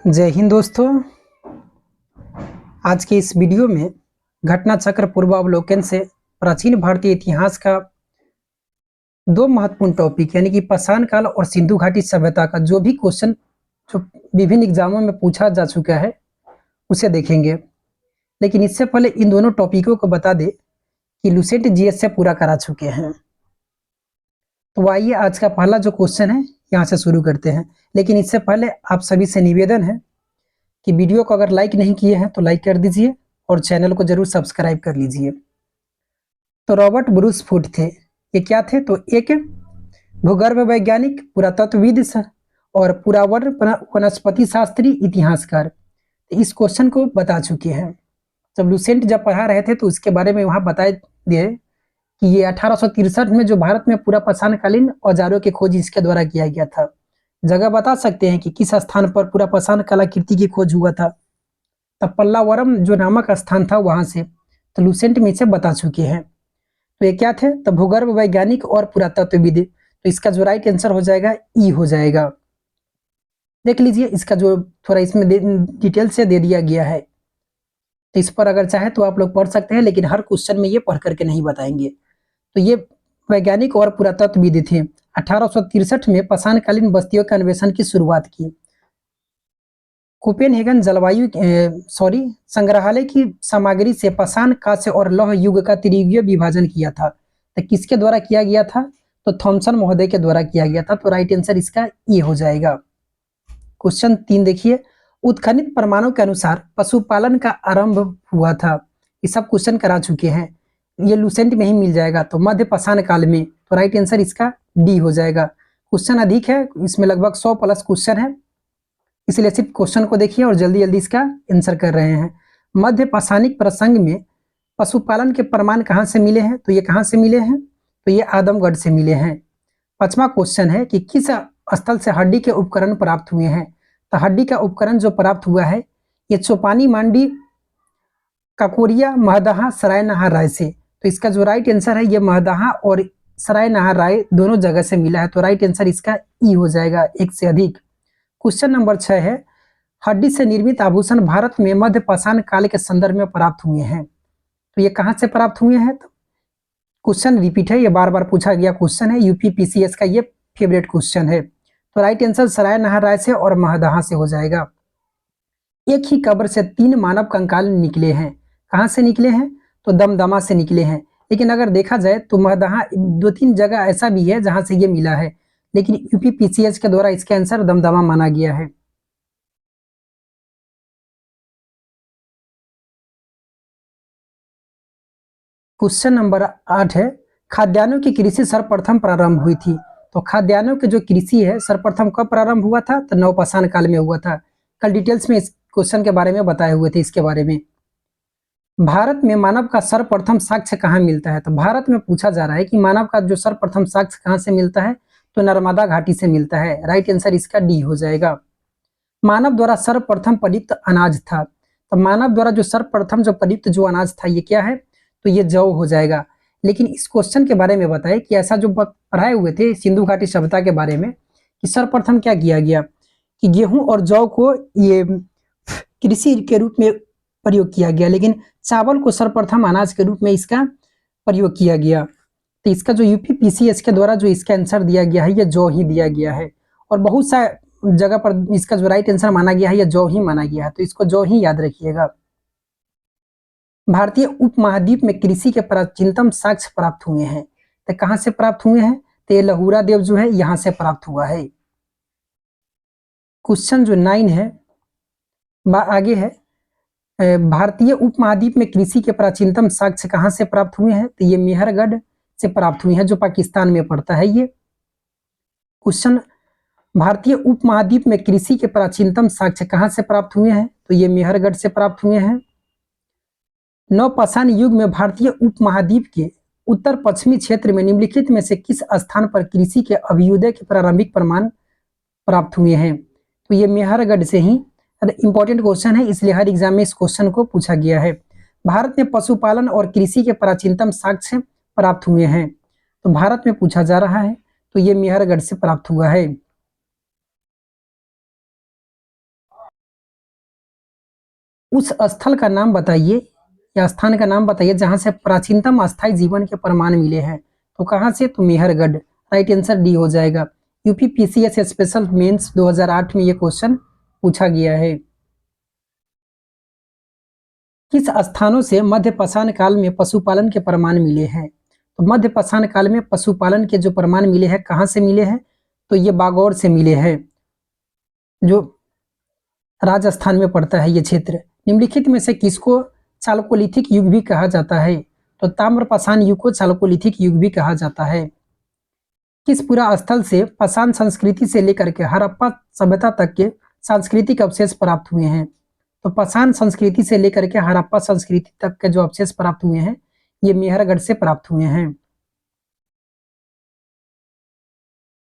जय हिंद दोस्तों। आज के इस वीडियो में घटना चक्र पूर्वावलोकन से प्राचीन भारतीय इतिहास का दो महत्वपूर्ण टॉपिक यानी कि पाषाण काल और सिंधु घाटी सभ्यता का जो भी क्वेश्चन जो विभिन्न एग्जामों में पूछा जा चुका है उसे देखेंगे। लेकिन इससे पहले इन दोनों टॉपिकों को बता दें कि लुसेंट जीएस से पूरा करा चुके हैं। तो आइए आज का पहला जो क्वेश्चन है यहाँ से शुरू करते हैं। लेकिन इससे पहले आप सभी से निवेदन है कि वीडियो को अगर लाइक नहीं किए हैं तो लाइक कर दीजिए और चैनल को जरूर सब्सक्राइब कर लीजिए। तो रॉबर्ट ब्रूस फूड थे, ये क्या थे? तो एक भूगर्भ वैज्ञानिक, पुरातत्वविद और पुरावन वनस्पति शास्त्री, इतिहासकार। इस क्वेश्चन को बता चुके हैं। जब लुसेंट जब पढ़ा रहे थे तो उसके बारे में वहां बताए दिए कि ये 1863 में जो भारत में पूरा पाषाणकालीन औजारों की खोज इसके द्वारा किया गया था। जगह बता सकते हैं कि किस स्थान पर पूरा पाषाण कलाकृति की खोज हुआ था? तब पल्लावरम जो नामक स्थान था वहां से। तो लुसेंट में इसे बता चुके हैं। तो ये क्या थे? तो भूगर्भ वैज्ञानिक और पुरातत्वविद। तो इसका जो राइट आंसर हो जाएगा ई हो जाएगा। देख लीजिए इसका जो थोड़ा इसमें डिटेल से दे दिया गया है। तो इस पर अगर चाहे तो आप लोग पढ़ सकते हैं, लेकिन हर क्वेश्चन में ये पढ़ करके नहीं बताएंगे। तो ये वैज्ञानिक और पुरातत्वविद थे। 1863 में पाषाणकालीन बस्तियों के अन्वेषण की शुरुआत की। कोपेनहेगन संग्रहालय की सामग्री से पाषाण, कांस्य और लौह युग का त्रियुगीय विभाजन किया था। तो किसके द्वारा किया गया था? तो थॉमसन महोदय के द्वारा किया गया था। तो राइट आंसर इसका ये हो जाएगा। क्वेश्चन 3 देखिए, उत्खनित प्रमाणों के अनुसार पशुपालन का आरंभ हुआ था। ये सब क्वेश्चन करा चुके हैं, ये लुसेंट में ही मिल जाएगा। तो मध्य पाषाण काल में। तो राइट आंसर इसका डी हो जाएगा। क्वेश्चन अधिक है, इसमें लगभग 100 प्लस क्वेश्चन है, इसलिए सिर्फ क्वेश्चन को देखिए और जल्दी जल्दी इसका आंसर कर रहे हैं। मध्य पाषाणिक प्रसंग में पशुपालन के प्रमाण कहाँ से मिले हैं? तो ये कहाँ से मिले हैं? तो ये आदमगढ़ से मिले हैं। 5वां क्वेश्चन है कि किस स्थल से हड्डी के उपकरण प्राप्त हुए हैं? तो हड्डी का उपकरण जो प्राप्त हुआ है ये चौपानी, मांडी, काकोरिया, महदहा, सराय नहार राय से। तो इसका जो राइट आंसर है ये महदहा और सराय नहार राय दोनों जगह से मिला है। तो राइट आंसर इसका ई हो जाएगा, एक से अधिक। क्वेश्चन नंबर 6 है, हड्डी से निर्मित आभूषण भारत में मध्य पाषाण काल के संदर्भ में प्राप्त हुए हैं। तो ये कहां से प्राप्त हुए हैं? तो क्वेश्चन रिपीट है, ये बार बार पूछा गया क्वेश्चन है, यूपीपीसीएस का ये फेवरेट क्वेश्चन है। तो राइट आंसर सराय नहार राय से और महदहा से हो जाएगा। एक ही कब्र से 3 मानव कंकाल निकले हैं। कहां से निकले हैं? तो दमदमा से निकले हैं। लेकिन अगर देखा जाए तो महदहा 2-3 जगह ऐसा भी है जहां से ये मिला है, लेकिन यूपीपीसीएस के द्वारा इसका आंसर दमदमा माना गया है। क्वेश्चन नंबर 8 है, खाद्यान्नों की कृषि सर्वप्रथम प्रारंभ हुई थी। तो खाद्यान्नों की जो कृषि है सर्वप्रथम कब प्रारंभ हुआ था? तो नवपाषाण काल में हुआ था। कल डिटेल्स में इस क्वेश्चन के बारे में बताए हुए थे इसके बारे में। भारत में मानव का सर्वप्रथम साक्ष्य कहाँ मिलता है? तो भारत में पूछा जा रहा है कि मानव का जो सर्वप्रथम साक्ष्य कहाँ से मिलता है? तो नर्मदा घाटी से मिलता है। राइट आंसर इसका डी हो जाएगा। मानव द्वारा सर्वप्रथम प्रयुक्त अनाज था। तो मानव द्वारा जो सर्वप्रथम जो प्रयुक्त जो अनाज था ये क्या है? तो ये जौ हो जाएगा। लेकिन इस क्वेश्चन के बारे में बताए कि ऐसा जो पढ़ाए हुए थे सिंधु घाटी सभ्यता के बारे में कि सर्वप्रथम क्या किया गया कि गेहूं और जौ को ये कृषि के रूप में प्रयोग किया गया, लेकिन चावल को सर्वप्रथम अनाज के रूप में इसका प्रयोग किया गया। तो इसका जो यूपीपीसीएस के द्वारा जो इसका आंसर दिया गया है ये जौ ही दिया गया है। और बहुत सा जगह पर इसका जो राइट आंसर माना गया है ये जौ ही माना गया है। तो इसको जौ ही याद रखिएगा। भारतीय उपमहाद्वीप में कृषि के प्राचीनतम साक्ष्य प्राप्त हुए हैं। तो कहां से प्राप्त हुए हैं? तो ये लहुरा देव जो है यहां से प्राप्त हुआ है। क्वेश्चन जो 9 है आगे है, भारतीय उपमहाद्वीप में कृषि के प्राचीनतम साक्ष्य कहां से प्राप्त हुए हैं? तो ये मेहरगढ़ से प्राप्त हुए हैं जो पाकिस्तान में पड़ता है ये। क्वेश्चन, भारतीय उपमहाद्वीप में कृषि के प्राचीनतम साक्ष्य कहां से प्राप्त हुए हैं? तो ये मेहरगढ़ से प्राप्त हुए हैं। नवपाषाण युग में भारतीय उपमहाद्वीप के उत्तर पश्चिमी क्षेत्र में निम्नलिखित में से किस स्थान पर कृषि के अभ्युदय के प्रारंभिक प्रमाण प्राप्त हुए हैं? तो ये मेहरगढ़ से ही। इंपॉर्टेंट क्वेश्चन है इसलिए हर एग्जाम में इस क्वेश्चन को पूछा गया है। भारत में पशुपालन और कृषि के प्राचीनतम साक्ष्य प्राप्त हुए हैं। तो भारत में पूछा जा रहा है तो ये मेहरगढ़ से प्राप्त हुआ है। उस स्थल का नाम बताइए या स्थान का नाम बताइए जहां से प्राचीनतम अस्थायी जीवन के प्रमाण मिले हैं। तो कहां से? तो मेहरगढ़। राइट आंसर डी हो जाएगा। यूपीपीसीएस स्पेशल मेंस 2008 में ये क्वेश्चन पूछा गया है। किस स्थानों से मध्य पाषाण काल में पशुपालन के प्रमाण मिले हैं? तो मध्य पाषाण काल में पशुपालन के जो प्रमाण मिले हैं कहां से मिले हैं? तो ये बागौर से मिले हैं, जो राजस्थान में पड़ता है ये क्षेत्र। निम्नलिखित में से किसको चालकोलिथिक युग भी कहा जाता है? तो ताम्रपाषाण युग को चालकोलिथिक युग भी कहा जाता है। किस पुरा स्थल से पाषाण संस्कृति से लेकर के हड़प्पा सभ्यता तक के सांस्कृतिक अवशेष प्राप्त हुए हैं? तो पाषाण संस्कृति से लेकर के हड़प्पा संस्कृति तक के जो अवशेष प्राप्त हुए हैं ये मेहरगढ़ से प्राप्त हुए हैं।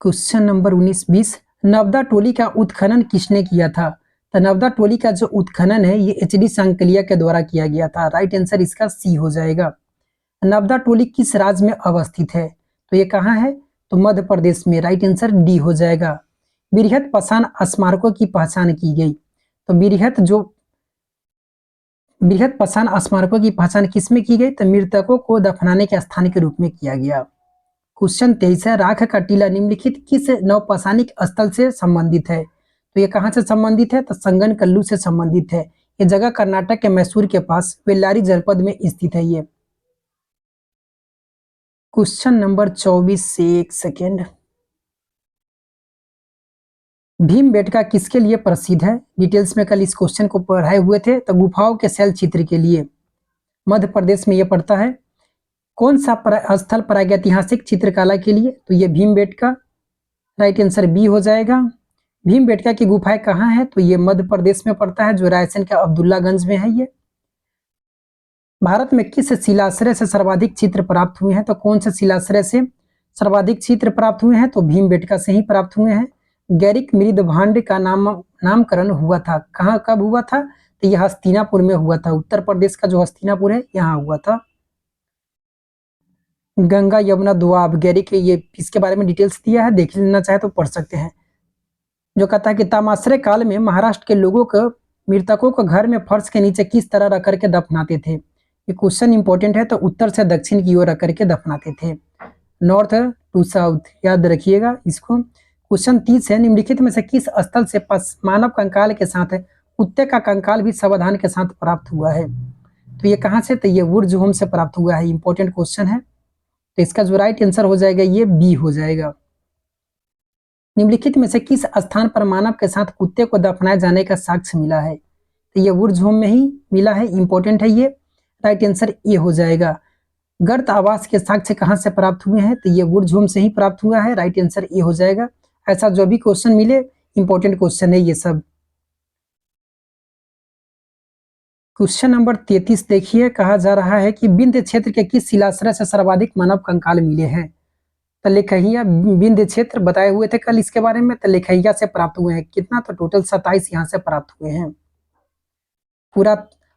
क्वेश्चन नंबर 19-20, नवदा टोली का उत्खनन किसने किया था? तो नवदा टोली का जो उत्खनन है ये एच.डी. सांकलिया के द्वारा किया गया था। राइट आंसर इसका सी हो जाएगा। नवदा टोली किस राज्य में अवस्थित है? तो ये कहाँ है? तो मध्य प्रदेश में। राइट आंसर डी हो जाएगा। बृहत पाषाण स्मारकों की पहचान की गई। तो बृहत पाषाण स्मारकों की पहचान किसमें की गई? तो मृतकों को दफनाने के स्थान के रूप में किया गया। क्वेश्चन 23 है, राख का टीला निम्नलिखित किस नवपाषाणिक स्थल से संबंधित है? तो ये कहां से संबंधित है? तो संगन कल्लू से संबंधित है। ये जगह कर्नाटक के मैसूर के पास बेल्लारी जनपद में स्थित है ये। क्वेश्चन नंबर 24 से 1 सेकेंड। भीमबेटका किसके लिए प्रसिद्ध है? डिटेल्स में कल इस क्वेश्चन को पढ़ाए हुए थे। तो गुफाओं के शैल चित्र के लिए। मध्य प्रदेश में यह पड़ता है। कौन सा स्थल प्रागैतिहासिक चित्रकला के लिए? तो ये भीमबेटका। राइट आंसर बी हो जाएगा। भीमबेटका की गुफाएं कहाँ है? तो ये मध्य प्रदेश में पड़ता है, जो रायसेन के अब्दुल्लागंज में है ये। भारत में किस शिलाश्रय से सर्वाधिक चित्र प्राप्त हुए हैं? तो कौन से शिलाश्रय से सर्वाधिक चित्र प्राप्त हुए हैं? तो भीमबेटका से ही प्राप्त हुए हैं। गैरिक मृदभांड का नामकरण हुआ था, कहाँ कब हुआ था? तो यह हस्तिनापुर में हुआ था। उत्तर प्रदेश का जो हस्तिनापुर है यहाँ हुआ था। गंगा यमुना दोआब गैरिक, ये इसके बारे में डिटेल्स दिया है, देख लेना चाहे तो पढ़ सकते हैं। जो कहता है कि तामाश्रय काल में महाराष्ट्र के लोगों को मृतकों को घर में फर्श के नीचे किस तरह रख करके दफनाते थे? ये क्वेश्चन इंपॉर्टेंट है। तो उत्तर से दक्षिण की ओर रख करके दफनाते थे, नॉर्थ टू साउथ, याद रखिएगा इसको। क्वेश्चन 30 है, निम्नलिखित में से किस स्थल से मानव कंकाल के साथ कुत्ते का कंकाल भी सावधान के साथ प्राप्त हुआ है? तो ये कहाँ से? तो ये वुर्ज से प्राप्त हुआ है। इंपॉर्टेंट क्वेश्चन है। तो इसका जो राइट आंसर हो जाएगा ये बी हो जाएगा। निम्नलिखित में से किस स्थान पर मानव के साथ कुत्ते को दफनाए जाने का साक्ष्य मिला है? तो ये वुर्ज में ही मिला है। इंपॉर्टेंट है ये। राइट आंसर ए हो जाएगा। गर्त आवास के साक्ष्य कहां से प्राप्त हुए हैं? तो ये वुर्ज से ही प्राप्त हुआ है। राइट आंसर ए हो जाएगा। ऐसा जो भी क्वेश्चन मिले इंपॉर्टेंट क्वेश्चन है ये सब। क्वेश्चन नंबर 33 देखिए, कहा जा रहा है कि विंध्य क्षेत्र के किस शिलाश्रय से सर्वाधिक मानव कंकाल मिले हैं? तो लेखैया विंध्य क्षेत्र बताए हुए थे कल इसके बारे में। तो लेखैया से प्राप्त हुए हैं। कितना? तो टोटल 27 यहाँ से प्राप्त हुए हैं।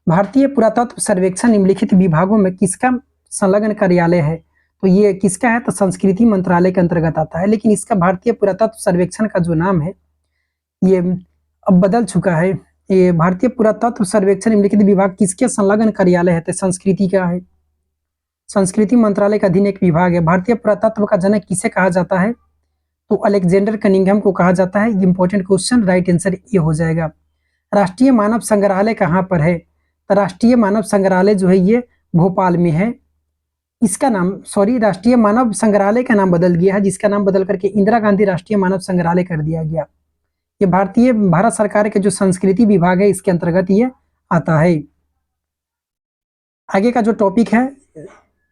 भारतीय पुरातत्व सर्वेक्षण निम्नलिखित विभागों में किसका संलग्न कार्यालय है? तो ये किसका है? तो संस्कृति मंत्रालय के अंतर्गत आता है। लेकिन इसका भारतीय पुरातत्व सर्वेक्षण का जो नाम है ये अब बदल चुका है। ये भारतीय पुरातत्व सर्वेक्षण निम्नलिखित विभाग किसके संलग्न कार्यालय है? तो संस्कृति का है। संस्कृति मंत्रालय का अधीन एक विभाग है। भारतीय पुरातत्व का जनक किसे कहा जाता है? तो अलेक्जेंडर कनिंघम को कहा जाता है। Important question. राइट आंसर ये हो जाएगा। राष्ट्रीय मानव संग्रहालय कहाँ पर है? तो राष्ट्रीय मानव संग्रहालय जो है ये भोपाल में है। इसका नाम राष्ट्रीय मानव संग्रहालय का नाम बदल गया है, जिसका नाम बदल करके इंदिरा गांधी राष्ट्रीय मानव संग्रहालय कर दिया गया। ये भारत सरकार के जो संस्कृति विभाग है इसके अंतर्गत ये आता है। आगे का जो टॉपिक है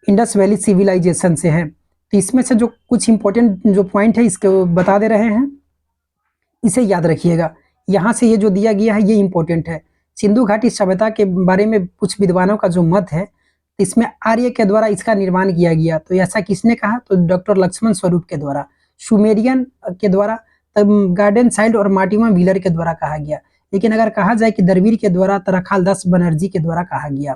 इंडस वैली सिविलाइजेशन से है। तो इसमें से जो कुछ इंपॉर्टेंट जो पॉइंट है इसको बता दे रहे हैं, इसे याद रखिएगा। यहाँ से ये जो दिया गया है ये इंपॉर्टेंट है। सिंधु घाटी सभ्यता के बारे में कुछ विद्वानों का जो मत है, इसमें आर्य के द्वारा इसका निर्माण किया गया। तो ऐसा किसने कहा? तो डॉक्टर लक्ष्मण स्वरूप के द्वारा। सुमेरियन के द्वारा, तब गार्डन साइल्ड और मार्टिमा व्हीलर के द्वारा कहा गया। लेकिन अगर कहा जाए कि दरवीर के द्वारा, तो रखाल दास बनर्जी के द्वारा कहा गया।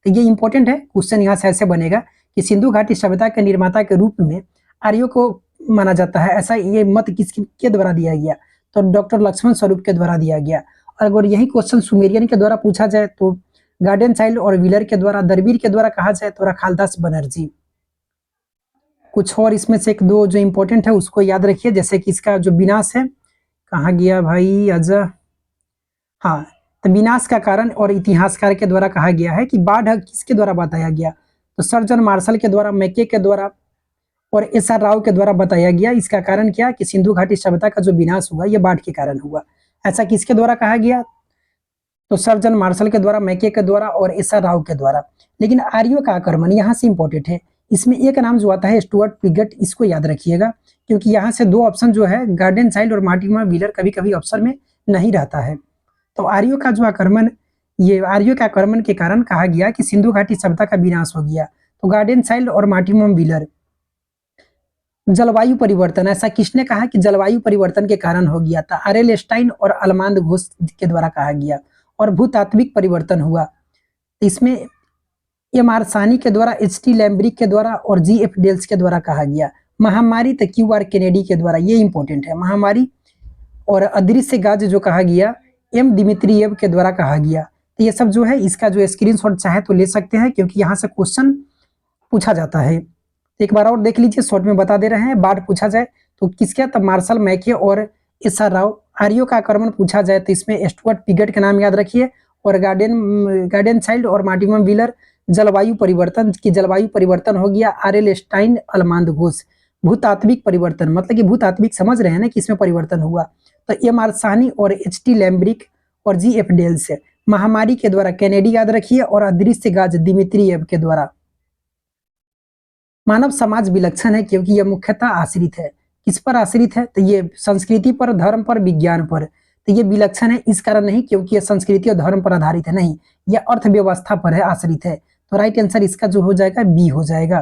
तो ये इंपॉर्टेंट है। क्वेश्चन यहाँ से ऐसे बनेगा कि सिंधु घाटी सभ्यता के निर्माता के रूप में आर्यों को माना जाता है, ऐसा ये मत किसके द्वारा दिया गया? तो डॉक्टर लक्ष्मण स्वरूप के द्वारा दिया गया। अगर यही क्वेश्चन सुमेरियन के द्वारा पूछा जाए तो गार्डन चाइल्ड और व्हीलर के द्वारा, दरबीर के द्वारा कहा जाए तो रखालदास बनर्जी। कुछ और इसमें से एक दो जो इंपॉर्टेंट है उसको याद रखिए, जैसे कि इसका जो विनाश है, कहाँ गया भाई अजय, हाँ, तो विनाश का कारण और इतिहासकार के द्वारा कहा गया है कि बाढ़ किसके द्वारा बताया गया, तो सर जॉन मार्शल के द्वारा, मैके के द्वारा और एस आर राव के द्वारा बताया गया। इसका कारण क्या कि सिंधु घाटी सभ्यता का जो विनाश हुआ यह बाढ़ के कारण हुआ। ऐसा किसके द्वारा कहा गया, तो सर जॉन मार्शल के द्वारा, मैके के द्वारा और एस आर राव के द्वारा। लेकिन आर्यों का आक्रमण यहाँ से इंपॉर्टेंट है, इसमें एक नाम जो आता है स्टुअर्ट पिगट, इसको याद रखिएगा क्योंकि यहाँ से दो ऑप्शन जो है गार्डन चाइल्ड और मार्टिमर व्हीलर कभी कभी ऑप्शन में नहीं रहता है। तो आर्यों का जो आक्रमण, ये आर्यों के आक्रमण के कारण कहा गया कि सिंधु घाटी सभ्यता का विनाश हो गया। तो गार्डन चाइल्ड और मार्टिमर व्हीलर। जलवायु परिवर्तन, ऐसा किसने कहा कि जलवायु परिवर्तन के कारण हो गया था, आर.एल. स्टाइन और अल्मांद घोष के द्वारा कहा गया। और भूतात्विक परिवर्तन हुआ, इसमें एम.आर. सानी के द्वारा, एच.टी. लैम्ब्रिक के द्वारा और जी.एफ. डेल्स के द्वारा कहा गया। महामारी तो क्यू.आर. केनेडी के द्वारा, ये इंपॉर्टेंट है महामारी। और अदृश्य गाज जो कहा गया एम. दिमित्रियेव के द्वारा कहा गया। तो ये सब जो है इसका जो स्क्रीनशॉट चाहे तो ले सकते हैं क्योंकि यहाँ से क्वेश्चन पूछा जाता है। एक बार और देख लीजिए, शॉर्ट में बता दे रहे हैं। बाढ़ पूछा जाए तो किसके, तब मार्शल, मैके और एस आर राव। आर्यों का आक्रमण पूछा जाए तो इसमें स्टुअर्ट पिगट का नाम याद रखिए। और गार्डन चाइल्ड और मार्टिमर व्हीलर। जलवायु परिवर्तन की, जलवायु परिवर्तन हो गया आर.एल. स्टाइन, अल्मांद घोष। भूतात्विक परिवर्तन मतलब कि भूतात्विक समझ रहे हैं ना कि इसमें परिवर्तन हुआ, तो एम.आर. सानी और एच.टी. लैम्ब्रिक और जी.एफ. डेल्स। महामारी के द्वारा कैनेडी याद रखिए और अदृश्य गाज दिमित्रियेव के द्वारा। मानव समाज विलक्षण है क्योंकि यह मुख्यतः आश्रित है, किस पर आश्रित है, तो ये संस्कृति पर, धर्म पर, विज्ञान पर। तो ये विलक्षण है इस कारण नहीं क्योंकि यह संस्कृति और धर्म पर आधारित है, नहीं, यह अर्थव्यवस्था पर है, आश्रित है। तो राइट आंसर इसका जो हो जाएगा बी हो जाएगा।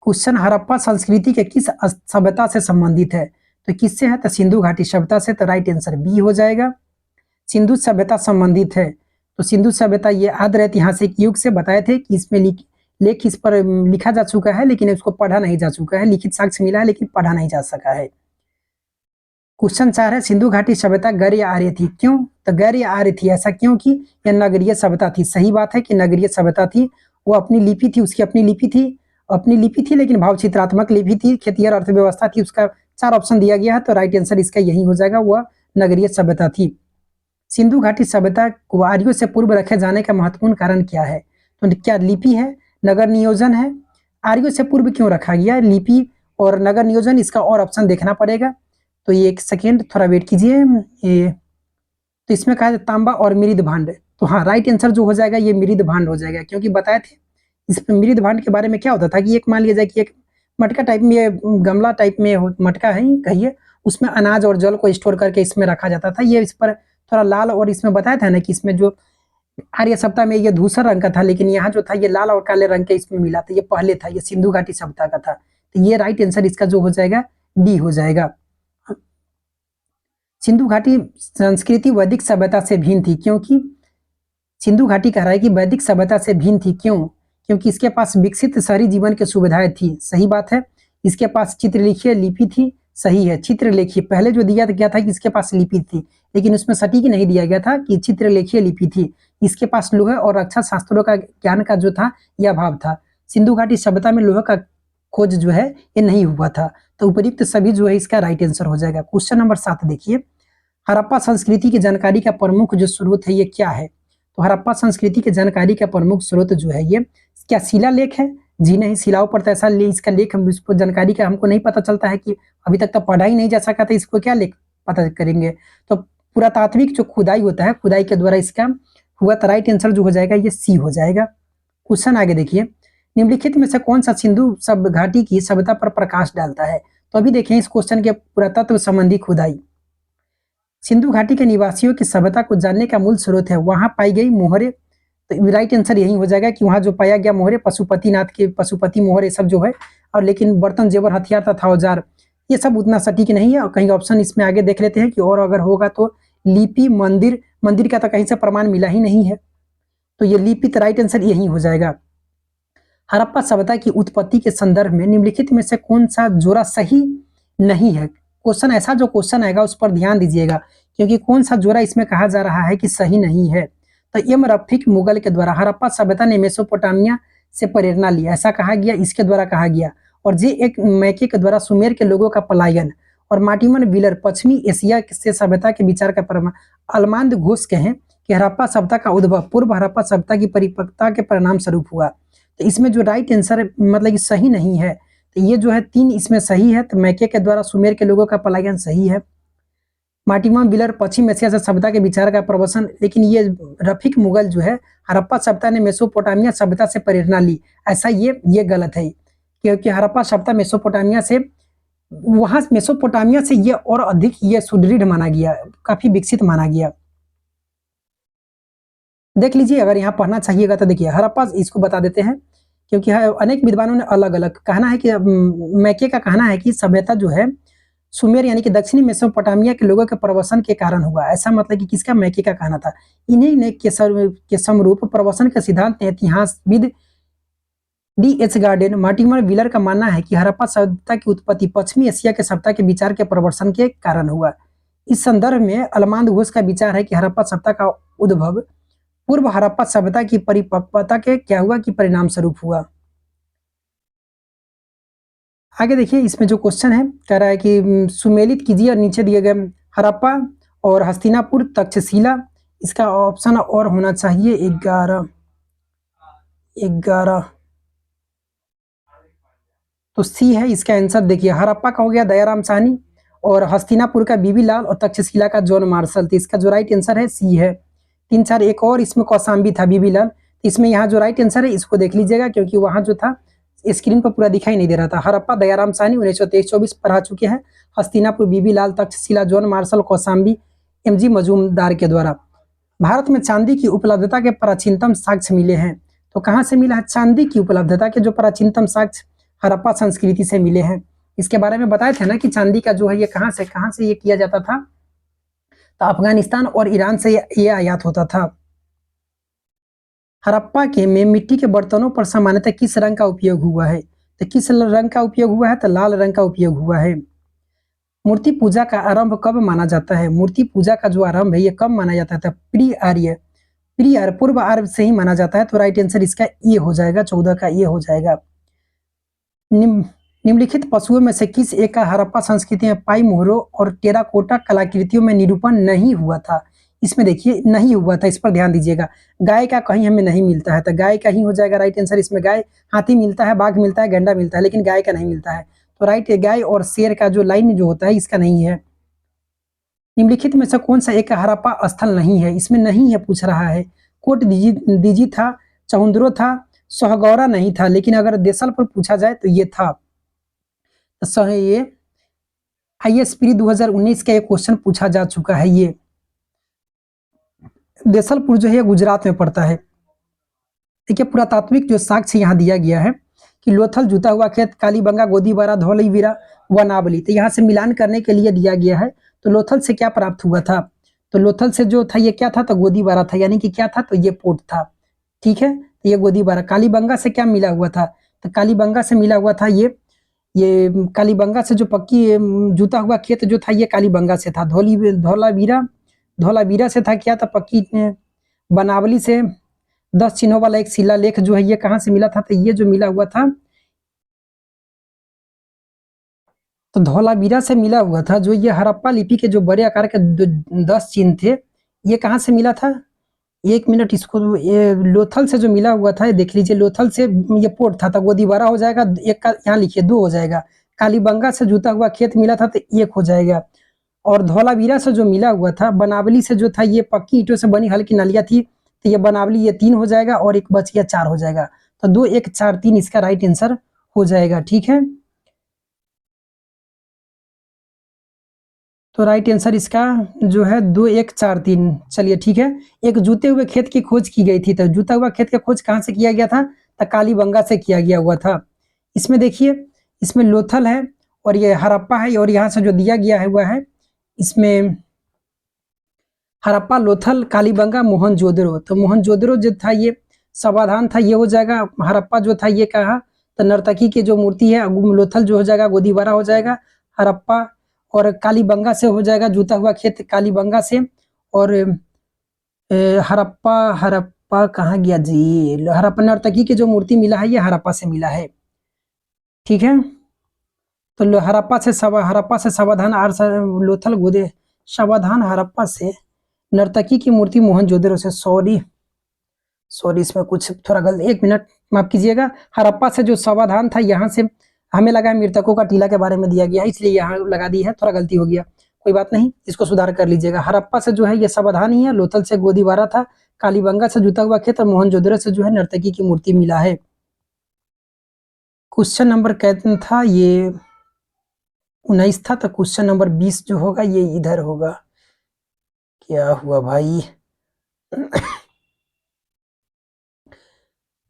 क्वेश्चन, हड़प्पा संस्कृति के किस सभ्यता से संबंधित है, तो किससे है, तो सिंधु घाटी सभ्यता से। तो राइट आंसर बी हो जाएगा, सिंधु सभ्यता संबंधित है। तो सिंधु सभ्यता ये आद्य ऐतिहासिक युग से बताए थे कि इसमें लेख इस पर लिखा जा चुका है लेकिन इसको पढ़ा नहीं जा चुका है, लिखित साक्ष्य मिला है लेकिन पढ़ा नहीं जा सका है। क्वेश्चन 4 है, सिंधु घाटी सभ्यता गैर या आर्य थी, क्यों, तो गैर या आर्य थी, ऐसा क्यों कि यह नगरीय सभ्यता थी। सही बात है कि नगरीय सभ्यता थी, वो अपनी लिपि थी, उसकी अपनी लिपि थी लेकिन भाव चित्रात्मक लिपि थी, खेतिहर अर्थव्यवस्था थी, उसका 4 ऑप्शन दिया गया है। तो राइट आंसर इसका यही हो जाएगा, वह नगरीय सभ्यता थी। सिंधु घाटी सभ्यता को आर्यों से पूर्व रखे जाने का महत्वपूर्ण कारण क्या है, तो क्या लिपि है, नगर नियोजन है। आर्यों से पूर्व क्यों रखा गया, लिपि और नगर नियोजन, इसका और ऑप्शन देखना पड़ेगा। तो ये एक सेकेंड थोड़ा वेट कीजिए। तो इसमें कहा तांबा और मृद भांड, तो हाँ राइट आंसर जो हो जाएगा ये मृद भांड हो जाएगा, क्योंकि बताए थे इस मृद भांड के बारे में क्या होता था कि एक मान लिया जाए कि एक मटका टाइप में, गमला टाइप में मटका है कहिए, उसमें अनाज और जल को स्टोर करके इसमें रखा जाता था। ये इस पर थोड़ा लाल, और इसमें बताया था ना कि इसमें जो आर्य सभ्यता में ये धूसर रंग का था लेकिन यहाँ जो था ये लाल और काले रंग के इसमें मिला था, ये पहले था, ये सिंधु घाटी सभ्यता का था। तो ये राइट आंसर इसका जो हो जाएगा डी हो जाएगा। सिंधु घाटी संस्कृति वैदिक सभ्यता से भिन्न थी, क्योंकि सिंधु घाटी कह रहा है कि वैदिक सभ्यता से भिन्न थी, क्यों, क्योंकि इसके पास विकसित शहरी जीवन की सुविधाएं थी। सही बात है। इसके पास चित्रलिखित लिपि थी, सही है। चित्रलेखीय पहले जो दिया गया था कि इसके पास लिपि थी, लेकिन उसमें सटीक नहीं दिया गया था कि चित्रलेखीय लिपि थी। इसके पास लोहे और रक्षा शास्त्रों का ज्ञान का जो था यह अभाव था। सिंधु घाटी सभ्यता में लोहे का खोज जो है ये नहीं हुआ था। तो उपयुक्त सभी जो है इसका राइट आंसर हो जाएगा। क्वेश्चन नंबर 7 देखिए, हड़प्पा संस्कृति की जानकारी का प्रमुख जो स्रोत है ये क्या है, तो हड़प्पा संस्कृति की जानकारी का प्रमुख स्रोत जो है ये क्या शिलालेख है, जी नहीं, शिलाओं पर तो ऐसा इसका लेख, हम इसको जानकारी का हमको नहीं पता चलता है कि अभी तक तो पढ़ा ही नहीं जा सका था, इसको क्या लेख पता करेंगे। तो पुरातात्विक जो खुदाई होता है, खुदाई के द्वारा इसका हुआ, तो राइट आंसर जो हो जाएगा ये सी हो जाएगा। क्वेश्चन आगे देखिए, निम्नलिखित में से कौन सा सिंधु सब घाटी की सभ्यता पर प्रकाश डालता है, तो अभी देखें इस क्वेश्चन के पुरातत्व संबंधी खुदाई। सिंधु घाटी के निवासियों की सभ्यता को जानने का मूल स्रोत है वहां पाई गई मोहरे, तो राइट आंसर यही हो जाएगा कि वहां जो पाया गया मोहरे, पशुपतिनाथ के पशुपति मोहरे सब जो है, और लेकिन बर्तन जेवर हथियार तथा औजार ये सब उतना सटीक नहीं है। और कहीं ऑप्शन इसमें आगे देख लेते हैं कि और अगर होगा तो लिपि, मंदिर का तो कहीं से प्रमाण मिला ही नहीं है, तो ये लिपि, तो राइट आंसर यही हो जाएगा। हड़प्पा सभ्यता की उत्पत्ति के संदर्भ में निम्नलिखित में से कौन सा जोड़ा सही नहीं है। क्वेश्चन ऐसा जो क्वेश्चन आएगा उस पर ध्यान दीजिएगा, क्योंकि कौन सा जोड़ा इसमें कहा जा रहा है कि सही नहीं है। तो एम रफीक मुगल के द्वारा हड़प्पा सभ्यता ने मेसोपोटामिया से प्रेरणा ली, ऐसा कहा गया, इसके द्वारा कहा गया। और जे एक मैके के द्वारा सुमेर के लोगों का पलायन, और मार्टिमन व्हीलर पश्चिमी एशिया से सभ्यता के विचार का अलमांद घोष कहें कि हड़प्पा सभ्यता का उद्भव पूर्व हड़प्पा सभ्यता की परिपक्वता के परिणाम स्वरूप हुआ। तो इसमें जो राइट आंसर मतलब कि सही नहीं है, तो ये जो है 3 इसमें सही है। तो मैके के द्वारा सुमेर के लोगों का पलायन सही है। मार्टिमन व्हीलर पश्चिम एशिया से सभ्यता के विचार का प्रवचन, लेकिन ये रफीक मुगल जो है हड़प्पा सभ्यता ने मेसोपोटामिया सभ्यता से प्रेरणा ली, ऐसा ये गलत है। क्योंकि हड़प्पा सभ्यता मेसोपोटामिया से, वहां मेसोपोटामिया से ये और अधिक ये सुदृढ़ माना गया, काफी विकसित माना गया। देख लीजिए, अगर यहाँ पढ़ना चाहिएगा तो देखिए हड़प्पा, इसको बता देते हैं क्योंकि अनेक विद्वानों ने अलग अलग कहना है कि मैके का कहना है कि सभ्यता जो है सुमेर यानी कि दक्षिणी मेसोपोटामिया के लोगों के प्रवसन के कारण हुआ, ऐसा मतलब कि किसका, मैके का कहना था। इन्हीं ने के समरूप प्रवसन के सिद्धांत इतिहासविद D.H. गार्डन मार्टिमर व्हीलर का मानना है कि हड़प्पा सभ्यता की उत्पत्ति पश्चिमी एशिया के सभ्यता के विचार के प्रवर्तन के कारण हुआ। इस संदर्भ में अलमांद घोष का विचार है कि हड़प्पा सभ्यता का उद्भव पूर्व हड़प्पा सभ्यता की परिपक्वता के क्या हुआ कि परिणाम स्वरूप हुआ। आगे देखिए, इसमें जो क्वेश्चन है कह रहा है कि सुमेलित कीजिए और नीचे दिए गए हड़प्पा और हस्तिनापुर तक्षशिला, इसका ऑप्शन और होना चाहिए 11। तो सी है इसका आंसर। देखिए हड़प्पा का हो गया दयाराम साहनी, और हस्तिनापुर का बीबी लाल, और तक्षशिला का जॉन मार्शल। तो इसका जो राइट आंसर है सी है। 3 4 एक और इसमें कौशाम्बी था, बीबी लाल। इसमें यहाँ जो राइट आंसर है इसको देख लीजिएगा, क्योंकि वहां जो था स्क्रीन पर पूरा दिखाई नहीं दे रहा था। हड़प्पा दयाराम साहनी 1923-24 पढ़ा चुके हैं। Hastinapur B B Lal, Taxila John Marshall, Kaushambi MG Majumdar के द्वारा। भारत में चांदी की उपलब्धता के प्राचीनतम साक्ष्य मिले हैं। तो कहाँ से मिला है चांदी की उपलब्धता के जो प्राचीनतम साक्ष्य, हड़प्पा संस्कृति से मिले हैं। इसके बारे में बताए थे ना कि चांदी का जो है ये कहाँ से ये किया जाता था, तो अफगानिस्तान और ईरान से ये आयात होता था। हड़प्पा के में मिट्टी के बर्तनों पर सामान्यतः किस रंग का उपयोग हुआ है? तो किस रंग का उपयोग हुआ है? तो लाल रंग का उपयोग हुआ है। मूर्ति पूजा का आरंभ कब माना जाता है? मूर्ति पूजा का जो आरंभ है ये कब माना जाता है? प्री आर्य पूर्व आर्य से ही माना जाता है। तो राइट आंसर इसका ये हो जाएगा, 14 का ये हो जाएगा। निम्नलिखित पशुओं में से किस एक का हड़प्पा संस्कृति में पाई मोहरों और टेराकोटा कलाकृतियों में निरूपण नहीं हुआ था? इसमें देखिए नहीं हुआ था, इस पर ध्यान दीजिएगा। गाय का कहीं हमें नहीं मिलता है, तो गाय का ही हो जाएगा राइट आंसर। इसमें गाय, हाथी मिलता है, बाघ मिलता है, गैंडा मिलता है, लेकिन गाय का नहीं मिलता है। तो राइट, गाय और शेर का जो लाइन जो होता है इसका नहीं है। निम्नलिखित में से कौन सा एक हड़प्पा स्थल नहीं है? इसमें नहीं है पूछ रहा है। कोट दीजी था, चहुंद्रो था, सोहगौरा नहीं था, लेकिन अगर देसल पर पूछा जाए तो ये था। तो ये IAS प्री 2019 का एक क्वेश्चन पूछा जा चुका है। ये देसलपुर जो है गुजरात में पड़ता है। देखिए पुरातात्विक जो साक्ष्य यहाँ दिया गया है कि लोथल, जूता हुआ खेत, कालीबंगा, गोदीबारा, धौलीवीरा, वनावली। तो यहाँ से मिलान करने के लिए दिया गया है। तो लोथल से क्या प्राप्त हुआ था? तो लोथल से जो था ये क्या था? तो गोदीबारा था, यानी कि क्या था? तो ये पोर्ट था। ठीक है, तो ये गोदीबारा। कालीबंगा से क्या मिला हुआ था? तो कालीबंगा से मिला हुआ था ये कालीबंगा से जो पक्की जूता हुआ खेत जो था ये कालीबंगा से था। धौलावीरा से था क्या था? पक्की बनावली से 10 चिन्हों वाला एक शिलालेख जो है ये कहाँ से मिला था? तो ये जो मिला हुआ था तो धौलावीरा से मिला हुआ था। जो ये हड़प्पा लिपि के जो बड़े आकार के 10 चिन्ह थे, ये कहाँ से मिला था? 1 मिनट, इसको ये लोथल से जो मिला हुआ था ये देख लीजिए। लोथल से ये पोर्ट था, तो गोदीबारा हो जाएगा, एक का यहाँ लिखिए 2 हो जाएगा। कालीबंगा से जूता हुआ खेत मिला था तो 1 हो जाएगा। और धौलावीरा से जो मिला हुआ था, बनावली से जो था ये पक्की ईंटों से बनी हल्की नालियां थी, तो ये बनावली, ये 3 हो जाएगा, और एक बच गया 4 हो जाएगा। तो 2 1 4 3 इसका राइट आंसर हो जाएगा। ठीक है, तो राइट आंसर इसका जो है 2 1 4 3। चलिए ठीक है। एक जूते हुए खेत की खोज की गई थी, तो जूता हुआ खेत की खोज कहाँ से किया गया था? तो कालीबंगा से किया गया हुआ था। इसमें देखिए, इसमें लोथल है और ये हड़प्पा है, और यहाँ से जो दिया गया है हुआ है इसमें हड़प्पा, लोथल, कालीबंगा, मोहनजोदड़ो। तो मोहनजोदड़ो जो था ये समाधान था, ये हो जाएगा। हड़प्पा जो था ये कहा, तो नर्तकी की जो मूर्ति है। लोथल जो हो जाएगा गोदीबारा हो जाएगा। हड़प्पा और कालीबंगा से हो जाएगा जूता हुआ खेत कालीबंगा से। और हड़प्पा हड़प्पा कहाँ गया जी, हड़प्पा नर्तकी की जो मूर्ति मिला है ये हड़प्पा से मिला है, ठीक है। तो हड़प्पा से सावधान आर लोथल गोदे सावधान हड़प्पा से नर्तकी की मूर्ति मोहनजोदड़ो से, सॉरी सॉरी इसमें कुछ थोड़ा गलती, 1 मिनट माफ कीजिएगा। हड़प्पा से जो सावधान था यहाँ से हमें लगा मृतकों का टीला के बारे में दिया गया है इसलिए यहाँ लगा दी है, थोड़ा गलती हो गया, कोई बात नहीं, इसको सुधार कर लीजिएगा। हड़प्पा से जो है ये सावधान ही है, लोथल से गोदीबारा था, कालीबंगा से जूता हुआ खेत और मोहनजोदड़ो से जो है नर्तकी की मूर्ति मिला है। क्वेश्चन नंबर कितना था ये, 19 था, तो क्वेश्चन नंबर 20 जो होगा ये इधर होगा। क्या हुआ भाई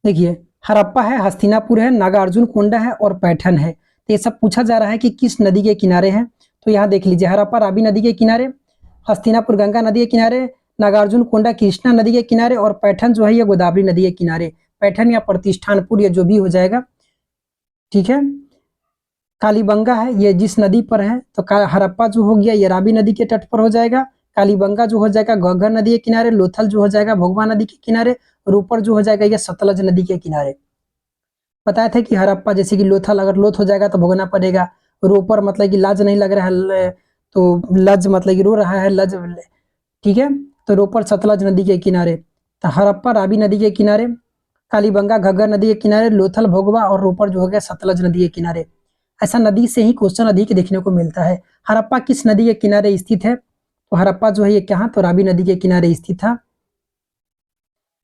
देखिए हड़प्पा है, हस्तिनापुर है, नागार्जुन कोंडा है और पैठन है। तो ये सब पूछा जा रहा है कि किस नदी के किनारे है। तो यहाँ देख लीजिए, हड़प्पा रावी नदी के किनारे, हस्तिनापुर गंगा नदी के किनारे, नागार्जुन कोंडा कृष्णा नदी के किनारे और पैठन जो है ये गोदावरी नदी के किनारे। पैठन या प्रतिष्ठानपुर ये जो भी हो जाएगा, ठीक है। कालीबंगा है ये जिस नदी पर है, तो हड़प्पा जो हो गया ये रावी नदी के तट पर हो जाएगा, कालीबंगा जो हो जाएगा घग्गर नदी के किनारे, लोथल जो हो जाएगा भोगवा नदी के किनारे, और ऊपर जो हो जाएगा ये सतलज नदी के किनारे। बताया था कि हड़प्पा जैसे कि लोथल अगर लोथ हो जाएगा तो भोगना पड़ेगा, रोपर मतलब कि लाज नहीं लग रहा है, तो लज मतलब कि रो रहा है लज, ठीक है। तो रोपर सतलज नदी के किनारे, तो हड़प्पा रावी नदी के किनारे, कालीबंगा घग्गर नदी के किनारे, लोथल भोगवा और रोपर जो हो गया सतलज नदी के किनारे। ऐसा नदी से ही क्वेश्चन अधिक देखने को मिलता है। हड़प्पा किस नदी के किनारे स्थित है, तो हड़प्पा जो है ये कहाँ, तो रावी नदी के किनारे स्थित था।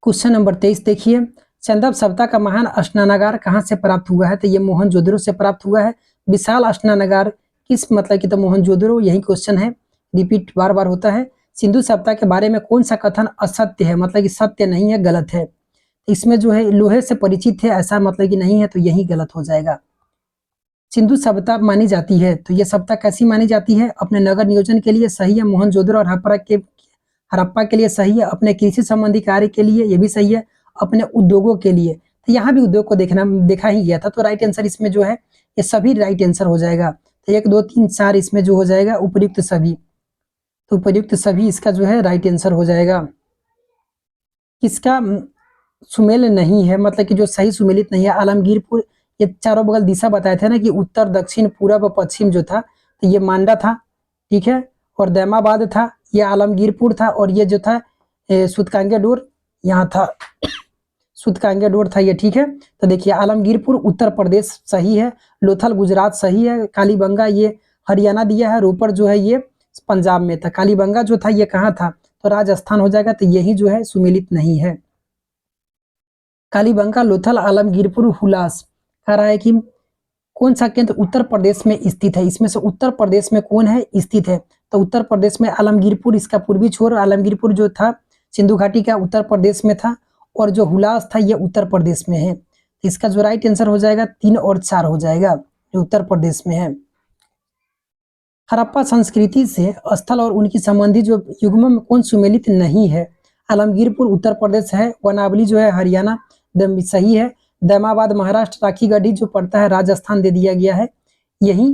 क्वेश्चन नंबर 23 देखिए, चंदब सभ्यता का महान स्नानागार कहाँ से प्राप्त हुआ है, तो ये मोहनजोदड़ो से प्राप्त हुआ है। विशाल स्नानागार किस मतलब की, तो मोहनजोदड़ो, यही क्वेश्चन है, रिपीट बार बार होता है। सिंधु सभ्यता के बारे में कौन सा कथन असत्य है, मतलब कि सत्य नहीं है गलत है। इसमें जो है लोहे से परिचित है ऐसा मतलब कि नहीं है, तो यही गलत हो जाएगा। सिंधु सभ्यता मानी जाती है, तो ये सभ्यता कैसी मानी जाती है, अपने नगर नियोजन के लिए सही है, मोहनजोदड़ो और हड़प्पा के लिए सही है, अपने कृषि संबंधी कार्य के लिए ये भी सही है, अपने उद्योगों के लिए, तो यहाँ भी उद्योग को देखा ही गया था। तो राइट आंसर इसमें जो है ये सभी राइट आंसर हो जाएगा। तो 1 2 3 4 इसमें जो हो जाएगा उपयुक्त सभी, तो उपयुक्त सभी इसका जो है राइट आंसर हो जाएगा। किसका सुमेल नहीं है, मतलब कि जो सही सुमेलित नहीं है, आलमगीरपुर, ये चारों बगल दिशा बताए थे ना कि उत्तर दक्षिण पूरब और पश्चिम जो था, तो ये मांडा था, ठीक है, और दैमाबाद था, ये आलमगीरपुर था, और ये जो था सुतकांगेडोर यहाँ था, सुतकांगेडोर था ये, ठीक है। तो देखिए आलमगीरपुर उत्तर प्रदेश सही है, लोथल गुजरात सही है, कालीबंगा ये हरियाणा दिया है, रोपर जो है ये पंजाब में था, कालीबंगा जो था ये कहाँ था, तो राजस्थान हो जाएगा, तो यही जो है सुमेलित नहीं है। कालीबंगा लोथल आलमगीरपुर हुलास कह रहा है कि कौन सा केंद्र उत्तर प्रदेश में स्थित है, इसमें से उत्तर प्रदेश में कौन है स्थित है, तो उत्तर प्रदेश में आलमगीरपुर, इसका पूर्वी छोर आलमगीरपुर जो था सिंधु घाटी का उत्तर प्रदेश में था, और जो हुलास था ये उत्तर प्रदेश में है। इसका जो राइट आंसर हो जाएगा 3 और 4 हो जाएगा, जो उत्तर प्रदेश में है। हड़प्पा संस्कृति से स्थल और उनकी संबंधी जो युग्म में कौन सुमेलित नहीं है, आलमगीरपुर उत्तर प्रदेश है, वनावली जो है हरियाणा सही है, दैमाबाद महाराष्ट्र, राखीगढ़ी जो पड़ता है राजस्थान दे दिया गया है, यही